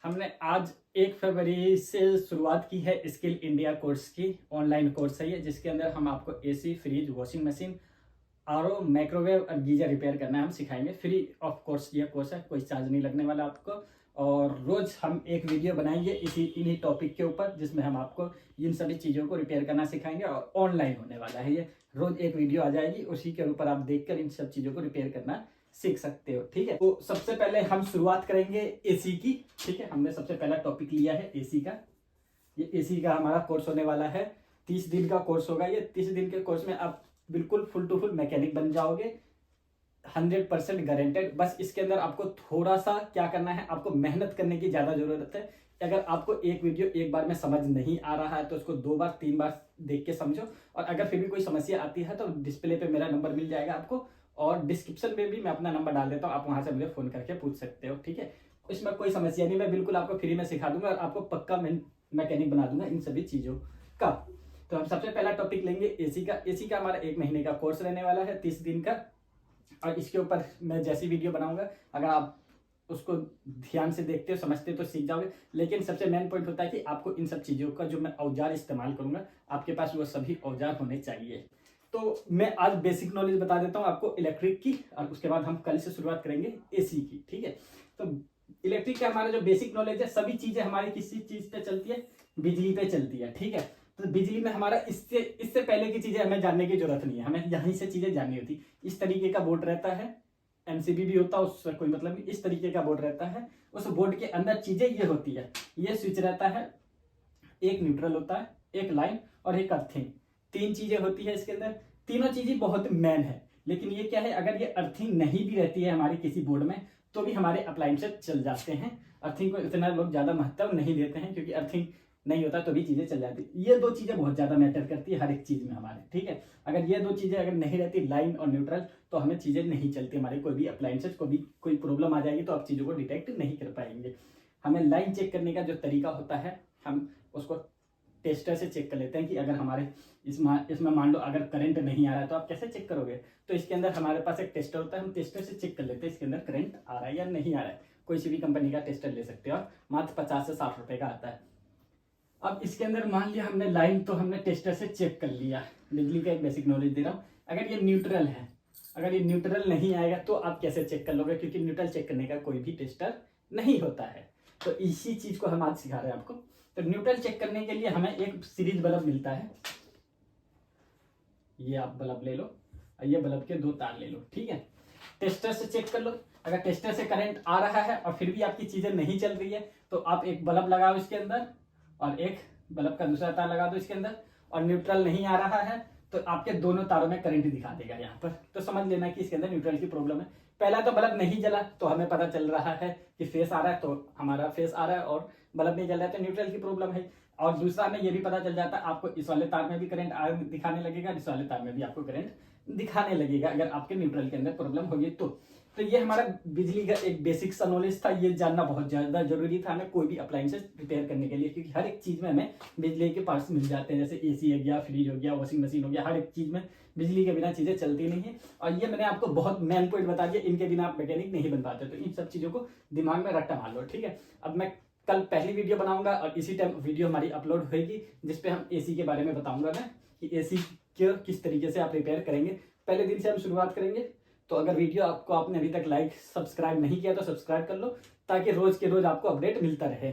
हमने आज 1 फरवरी से शुरुआत की है स्किल इंडिया कोर्स की। ऑनलाइन कोर्स है ये, जिसके अंदर हम आपको AC, fridge, washing machine, RO, microwave और गीजर रिपेयर करना है हम सिखाएंगे। फ्री ऑफ कोर्स ये कोर्स है, कोई चार्ज नहीं लगने वाला आपको। और रोज हम एक वीडियो बनाएंगे इन्हीं टॉपिक के ऊपर, जिसमें हम आपको इन सभी चीज़ों को रिपेयर करना सिखाएंगे। और ऑनलाइन होने वाला है ये, रोज एक वीडियो आ जाएगी, उसी के ऊपर आप देखकर इन सब चीज़ों को रिपेयर करना सीख सकते हो। ठीक है, तो सबसे पहले हम शुरुआत करेंगे एसी की। ठीक है, हमने सबसे पहला टॉपिक लिया है एसी का। ये एसी का हमारा कोर्स होने वाला है, 30 दिन का कोर्स होगा ये। 30 दिन के कोर्स में आप बिल्कुल फुल टू फुल मैकेनिक बन जाओगे, 100% गारंटेड। बस इसके अंदर आपको थोड़ा सा क्या करना है, आपको मेहनत करने की ज़्यादा ज़रूरत है। अगर आपको एक वीडियो एक बार में समझ नहीं आ रहा है तो उसको 2 बार 3 बार देख के समझो। और अगर फिर भी कोई समस्या आती है तो डिस्प्ले पे मेरा नंबर मिल जाएगा आपको, और डिस्क्रिप्शन में भी मैं अपना नंबर डाल देता हूँ, आप वहाँ से मुझे फ़ोन करके पूछ सकते हो। ठीक है, इसमें कोई समस्या नहीं, मैं बिल्कुल आपको फ्री में सिखा दूंगा और आपको पक्का मैकेनिक बना दूंगा इन सभी चीज़ों का। तो हम सबसे पहला टॉपिक लेंगे एसी का। एसी का हमारा 1 महीने का कोर्स रहने वाला है, 30 दिन का। और इसके ऊपर मैं जैसी वीडियो बनाऊंगा, अगर आप उसको ध्यान से देखते हो, समझते हो तो सीख जाओगे। लेकिन सबसे मेन पॉइंट होता है कि आपको इन सब चीज़ों का जो मैं औजार इस्तेमाल करूंगा, आपके पास वो सभी औजार होने चाहिए। तो मैं आज बेसिक नॉलेज बता देता हूँ आपको इलेक्ट्रिक की, और उसके बाद हम कल से शुरुआत करेंगे एसी की। ठीक है, तो इलेक्ट्रिक का हमारा जो बेसिक नॉलेज है, सभी चीज़ें हमारी किसी चीज़ पे चलती है, बिजली पे चलती है। ठीक है, तो बिजली में हमारा इससे इससे पहले की चीज़ें हमें जानने की जरूरत नहीं है, हमें यहीं से चीज़ें जाननी होती। इस तरीके का बोर्ड रहता है, एमसीबी भी होता है, उससे कोई मतलब नहीं। इस तरीके का बोर्ड रहता है, उस बोर्ड के अंदर चीजें ये होती है। ये स्विच रहता है, एक न्यूट्रल होता है, एक लाइन और एक अर्थिंग। 3 चीजें होती है इसके अंदर। तीनों चीजें बहुत मेन है। लेकिन ये क्या है, अगर ये अर्थिंग नहीं भी रहती है हमारे किसी बोर्ड में, तो भी हमारे अप्लायंसेस चल जाते हैं। अर्थिंग को इतना लोग ज्यादा महत्व नहीं देते हैं, क्योंकि अर्थिंग नहीं होता तो भी चीजें चल जाती। ये 2 चीजें बहुत ज्यादा मैटर करती है हर एक चीज में हमारे। ठीक है, अगर ये 2 चीजें अगर नहीं रहती, लाइन और न्यूट्रल, तो हमें चीजें नहीं चलती। हमारे कोई भी अप्लायंसेस को भी कोई प्रॉब्लम आ जाएगी तो आप चीजों को डिटेक्ट नहीं कर पाएंगे। हमें लाइन चेक करने का जो तरीका होता है, हम उसको टेस्टर से चेक कर लेते हैं कि अगर हमारे इसमें मान लो अगर करंट नहीं आ रहा है तो आप कैसे चेक करोगे। तो इसके अंदर हमारे पास एक टेस्टर होता है, हम टेस्टर से चेक कर लेते हैं इसके अंदर करंट आ रहा है या नहीं आ रहा है। कोई सी भी कंपनी का टेस्टर ले सकते हो आप, मात्र 50 से 60 रुपए का आता है। अब इसके अंदर मान लिया हमने लाइन तो हमने टेस्टर से चेक कर लिया। बिजली का एक बेसिक नॉलेज दे रहा हूँ। अगर ये न्यूट्रल है, अगर ये न्यूट्रल नहीं आएगा तो आप कैसे चेक कर लोगे, क्योंकि न्यूट्रल चेक करने का कोई भी टेस्टर नहीं होता है। तो इसी चीज को हम आज सिखा रहे हैं आपको। तो न्यूट्रल चेक करने के लिए हमें एक सीरीज बल्ब मिलता है, ये आप बल्ब ले लो और ये बल्ब के 2 तार ले लो। ठीक है, टेस्टर से चेक कर लो। अगर टेस्टर से करंट आ रहा है और फिर भी आपकी चीजें नहीं चल रही है, तो आप एक बल्ब लगाओ इसके अंदर और एक बल्ब का दूसरा तार लगा दो इसके अंदर, और न्यूट्रल नहीं आ रहा है तो आपके दोनों तारों में करंट दिखा देगा यहाँ पर। तो समझ लेना कि इसके अंदर न्यूट्रल की प्रॉब्लम है। पहला तो बल्ब नहीं जला तो हमें पता चल रहा है कि फेस आ रहा है, तो हमारा फेस आ रहा है, और बल्ब नहीं जल रहा है तो न्यूट्रल की प्रॉब्लम है। और दूसरा हमें ये भी पता चल जाता है, आपको इस वाले तार में भी करंट दिखाने लगेगा, इस वाले तार में भी आपको करंट दिखाने लगेगा, अगर आपके न्यूट्रल के अंदर प्रॉब्लम होगी तो ये हमारा बिजली का एक बेसिक सा नॉलेज था। ये जानना बहुत ज्यादा जरूरी था हमें कोई भी अप्लायंसेस रिपेयर करने के लिए, क्योंकि हर एक चीज में हमें बिजली के पार्ट्स मिल जाते हैं। जैसे एसी हो गया, फ्रिज हो गया, वॉशिंग मशीन हो गया, हर एक चीज में बिजली के बिना चीजें चलती नहीं है। और ये मैंने आपको बहुत मेन पॉइंट बता दिया, इनके बिना आप मैकेनिक नहीं बन पाते। तो इन सब चीजों को दिमाग में रट्टा मार लो। ठीक है, अब मैं कल पहली वीडियो बनाऊंगा और इसी टाइम वीडियो हमारी अपलोड होगी, जिसपे हम एसी के बारे में बताऊंगा मैं कि एसी को किस तरीके से आप रिपेयर करेंगे। पहले दिन से हम शुरुआत करेंगे। तो अगर वीडियो आपको आपने अभी तक लाइक सब्सक्राइब नहीं किया तो सब्सक्राइब कर लो, ताकि रोज के रोज आपको अपडेट मिलता रहे।